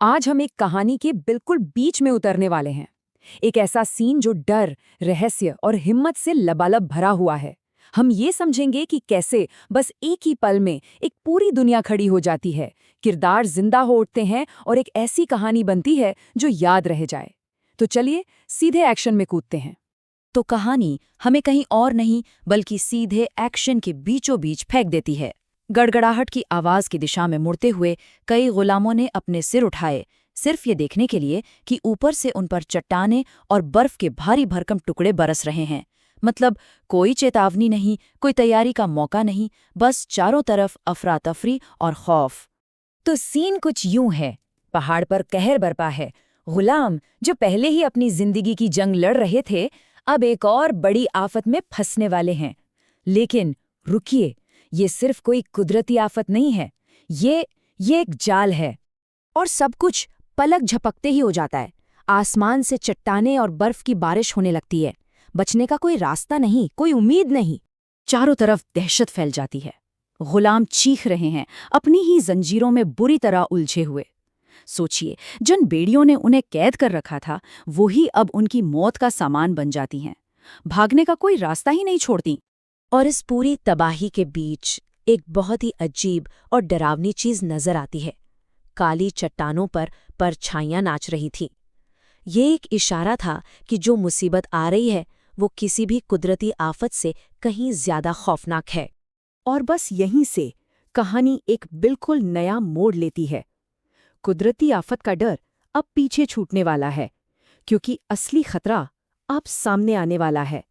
आज हम एक कहानी के बिल्कुल बीच में उतरने वाले हैं। एक ऐसा सीन जो डर, रहस्य और हिम्मत से लबालब भरा हुआ है। हम ये समझेंगे कि कैसे बस एक ही पल में एक पूरी दुनिया खड़ी हो जाती है, किरदार जिंदा हो उठते हैं और एक ऐसी कहानी बनती है जो याद रह जाए। तो चलिए सीधे एक्शन में कूदते हैं। तो कहानी हमें कहीं और नहीं बल्कि सीधे एक्शन के बीचों बीच फेंक देती है। गड़गड़ाहट की आवाज की दिशा में मुड़ते हुए कई गुलामों ने अपने सिर उठाए, सिर्फ ये देखने के लिए कि ऊपर से उन पर चट्टाने और बर्फ के भारी भरकम टुकड़े बरस रहे हैं। मतलब कोई चेतावनी नहीं, कोई तैयारी का मौका नहीं, बस चारों तरफ अफरा तफरी और खौफ। तो सीन कुछ यूं है। पहाड़ पर कहर बरपा है। गुलाम जो पहले ही अपनी जिंदगी की जंग लड़ रहे थे, अब एक और बड़ी आफत में फंसने वाले हैं। लेकिन रुकिए, ये सिर्फ कोई कुदरती आफत नहीं है, ये एक जाल है। और सब कुछ पलक झपकते ही हो जाता है। आसमान से चट्टाने और बर्फ की बारिश होने लगती है। बचने का कोई रास्ता नहीं, कोई उम्मीद नहीं। चारों तरफ दहशत फैल जाती है। गुलाम चीख रहे हैं, अपनी ही जंजीरों में बुरी तरह उलझे हुए। सोचिए, जिन बेड़ियों ने उन्हें कैद कर रखा था, वो ही अब उनकी मौत का सामान बन जाती हैं। भागने का कोई रास्ता ही नहीं छोड़ती। और इस पूरी तबाही के बीच एक बहुत ही अजीब और डरावनी चीज नजर आती है। काली चट्टानों पर परछाइयां नाच रही थीं। ये एक इशारा था कि जो मुसीबत आ रही है वो किसी भी कुदरती आफत से कहीं ज्यादा खौफनाक है। और बस यहीं से कहानी एक बिल्कुल नया मोड़ लेती है। कुदरती आफत का डर अब पीछे छूटने वाला है, क्योंकि असली खतरा अब सामने आने वाला है।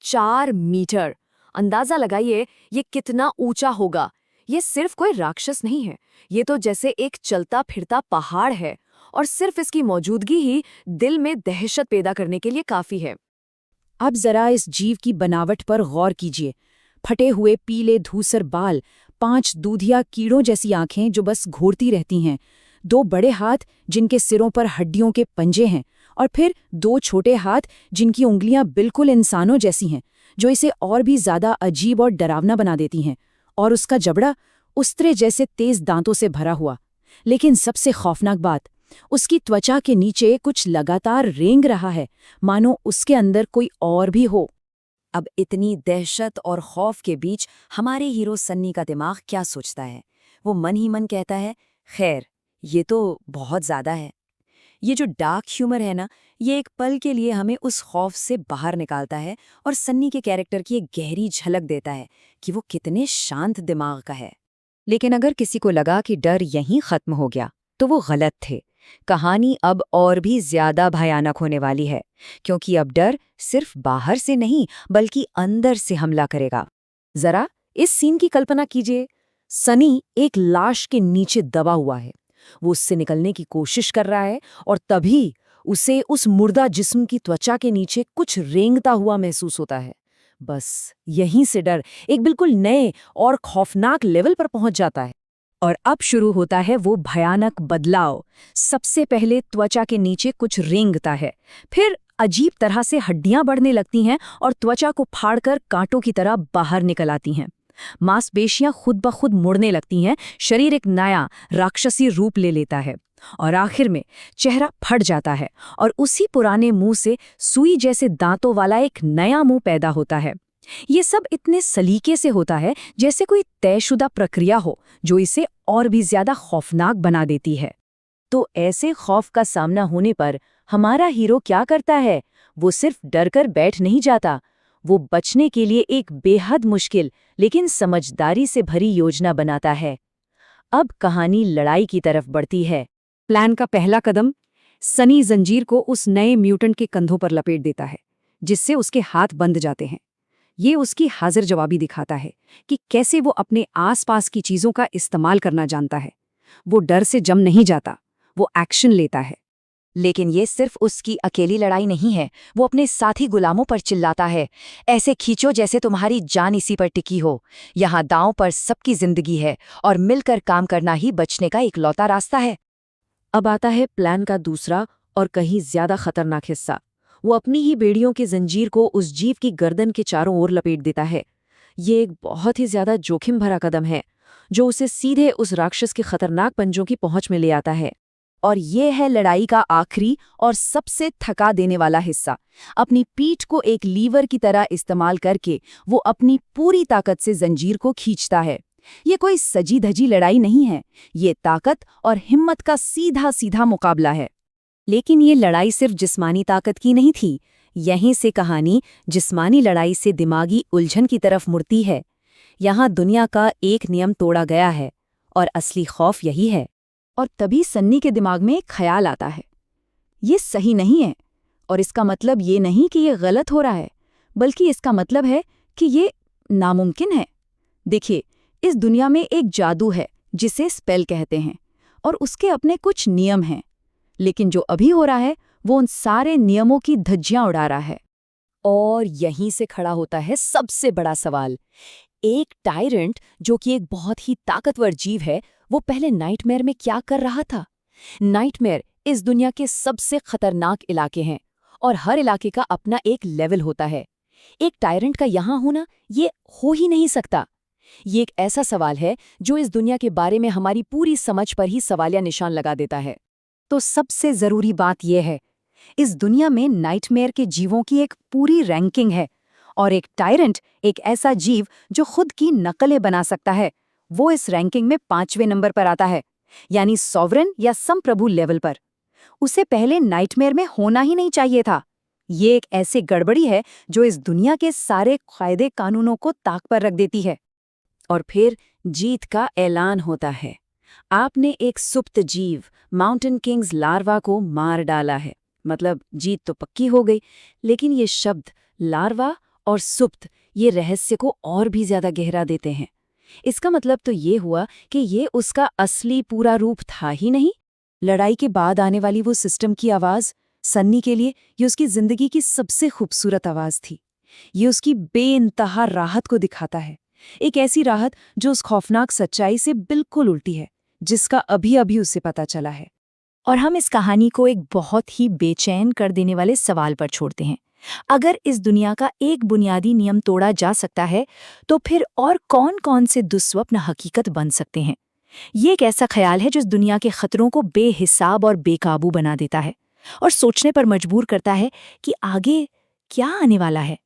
4 मीटर, अंदाजा लगाइए ये कितना ऊंचा होगा। ये सिर्फ कोई राक्षस नहीं है, ये तो जैसे एक चलता फिरता पहाड़ है, और सिर्फ इसकी मौजूदगी ही दिल में दहशत पैदा करने के लिए काफी है। अब जरा इस जीव की बनावट पर गौर कीजिए। फटे हुए पीले धूसर बाल, 5 दूधिया कीड़ों जैसी आंखें जो बस घूरती रहती हैं, 2 बड़े हाथ जिनके सिरों पर हड्डियों के पंजे हैं, और फिर 2 छोटे हाथ जिनकी उंगलियां बिल्कुल इंसानों जैसी हैं, जो इसे और भी ज्यादा अजीब और डरावना बना देती हैं। और उसका जबड़ा उस्तरे जैसे तेज दांतों से भरा हुआ। लेकिन सबसे खौफनाक बात, उसकी त्वचा के नीचे कुछ लगातार रेंग रहा है, मानो उसके अंदर कोई और भी हो। अब इतनी दहशत और खौफ के बीच हमारे हीरो सन्नी का दिमाग क्या सोचता है? वो मन ही मन कहता है, खैर ये तो बहुत ज्यादा है। ये जो डार्क ह्यूमर है ना, ये एक पल के लिए हमें उस खौफ से बाहर निकालता है और सन्नी के कैरेक्टर की एक गहरी झलक देता है कि वो कितने शांत दिमाग का है। लेकिन अगर किसी को लगा कि डर यहीं खत्म हो गया, तो वो गलत थे। कहानी अब और भी ज्यादा भयानक होने वाली है, क्योंकि अब डर सिर्फ बाहर से नहीं बल्कि अंदर से हमला करेगा। जरा इस सीन की कल्पना कीजिए। सनी एक लाश के नीचे दबा हुआ है। वो उससे निकलने की कोशिश कर रहा है, और तभी उसे उस मुर्दा जिस्म की त्वचा के नीचे कुछ रेंगता हुआ महसूस होता है। बस यहीं से डर एक बिल्कुल नए और खौफनाक लेवल पर पहुंच जाता है। और अब शुरू होता है वो भयानक बदलाव। सबसे पहले त्वचा के नीचे कुछ रेंगता है, फिर अजीब तरह से हड्डियां बढ़ने लगती हैं और त्वचा को फाड़कर कांटों की तरह बाहर निकल आती हैं। मांसपेशियां खुद ब खुद मुड़ने लगती हैं, शरीर एक नया राक्षसी रूप ले लेता है, और आखिर में चेहरा फट जाता है और उसी पुराने मुंह से सुई जैसे दांतों वाला एक नया मुंह पैदा होता है। ये सब इतने सलीके से होता है जैसे कोई तयशुदा प्रक्रिया हो, जो इसे और भी ज्यादा खौफनाक बना देती है। तो ऐसे खौफ का सामना होने पर हमारा हीरो क्या करता है? वो सिर्फ डरकर बैठ नहीं जाता, वो बचने के लिए एक बेहद मुश्किल लेकिन समझदारी से भरी योजना बनाता है। अब कहानी लड़ाई की तरफ बढ़ती है। प्लान का पहला कदम, सनी जंजीर को उस नए म्यूटेंट के कंधों पर लपेट देता है, जिससे उसके हाथ बंध जाते हैं। ये उसकी हाजिर जवाबी दिखाता है कि कैसे वो अपने आसपास की चीजों का इस्तेमाल करना जानता है। वो डर से जम नहीं जाता, वो एक्शन लेता है। लेकिन ये सिर्फ उसकी अकेली लड़ाई नहीं है। वो अपने साथी गुलामों पर चिल्लाता है, ऐसे खींचो जैसे तुम्हारी जान इसी पर टिकी हो। यहाँ दांव पर सबकी जिंदगी है और मिलकर काम करना ही बचने का इकलौता रास्ता है। अब आता है प्लान का दूसरा और कहीं ज्यादा खतरनाक हिस्सा। वो अपनी ही बेड़ियों की जंजीर को उस जीव की गर्दन के चारों ओर लपेट देता है। ये एक बहुत ही ज्यादा जोखिम भरा कदम है, जो उसे सीधे उस राक्षस के खतरनाक पंजों की पहुंच में ले आता है। और ये है लड़ाई का आखिरी और सबसे थका देने वाला हिस्सा। अपनी पीठ को एक लीवर की तरह इस्तेमाल करके वो अपनी पूरी ताकत से जंजीर को खींचता है। ये कोई सजी धजी लड़ाई नहीं है, ये ताकत और हिम्मत का सीधा सीधा मुकाबला है। लेकिन ये लड़ाई सिर्फ जिस्मानी ताकत की नहीं थी। यहीं से कहानी जिस्मानी लड़ाई से दिमागी उलझन की तरफ मुड़ती है। यहाँ दुनिया का एक नियम तोड़ा गया है और असली खौफ यही है। और तभी सन्नी के दिमाग में एक ख्याल आता है, ये सही नहीं है। और इसका मतलब ये नहीं कि ये गलत हो रहा है, बल्कि इसका मतलब है कि ये नामुमकिन है। देखिए, इस दुनिया में एक जादू है जिसे स्पेल कहते हैं, और उसके अपने कुछ नियम हैं। लेकिन जो अभी हो रहा है वो उन सारे नियमों की धज्जियां उड़ा रहा है। और यहीं से खड़ा होता है सबसे बड़ा सवाल। एक टायरेंट, जो कि एक बहुत ही ताकतवर जीव है, वो पहले नाइटमेयर में क्या कर रहा था? नाइटमेयर इस दुनिया के सबसे खतरनाक इलाके हैं, और हर इलाके का अपना एक लेवल होता है। एक टायरेंट का यहाँ होना ये हो ही नहीं सकता। ये एक ऐसा सवाल है जो इस दुनिया के बारे में हमारी पूरी समझ पर ही सवालिया निशान लगा देता है। तो सबसे जरूरी बात यह है, इस दुनिया में नाइटमेयर के जीवों की एक पूरी रैंकिंग है, और एक टायरेंट, एक ऐसा जीव जो खुद की नकलें बना सकता है, वो इस रैंकिंग में 5वें नंबर पर आता है, यानी सॉवरेन या संप्रभु लेवल पर। उसे पहले नाइटमेयर में होना ही नहीं चाहिए था। ये एक ऐसी गड़बड़ी है जो इस दुनिया के सारे कायदे कानूनों को ताक पर रख देती है। और फिर जीत का ऐलान होता है। आपने एक सुप्त जीव, माउंटेन किंग्स लार्वा को मार डाला है। मतलब जीत तो पक्की हो गई, लेकिन ये शब्द लार्वा और सुप्त ये रहस्य को और भी ज्यादा गहरा देते हैं। इसका मतलब तो ये हुआ कि ये उसका असली पूरा रूप था ही नहीं। लड़ाई के बाद आने वाली वो सिस्टम की आवाज सन्नी के लिए ये उसकी जिंदगी की सबसे खूबसूरत आवाज थी। ये उसकी बेइंतहा राहत को दिखाता है, एक ऐसी राहत जो उस खौफनाक सच्चाई से बिल्कुल उल्टी है जिसका अभी अभी उसे पता चला है। और हम इस कहानी को एक बहुत ही बेचैन कर देने वाले सवाल पर छोड़ते हैं। अगर इस दुनिया का एक बुनियादी नियम तोड़ा जा सकता है, तो फिर और कौन कौन से दुस्वप्न हकीकत बन सकते हैं? ये एक ऐसा ख्याल है जो इस दुनिया के खतरों को बेहिसाब और बेकाबू बना देता है और सोचने पर मजबूर करता है कि आगे क्या आने वाला है।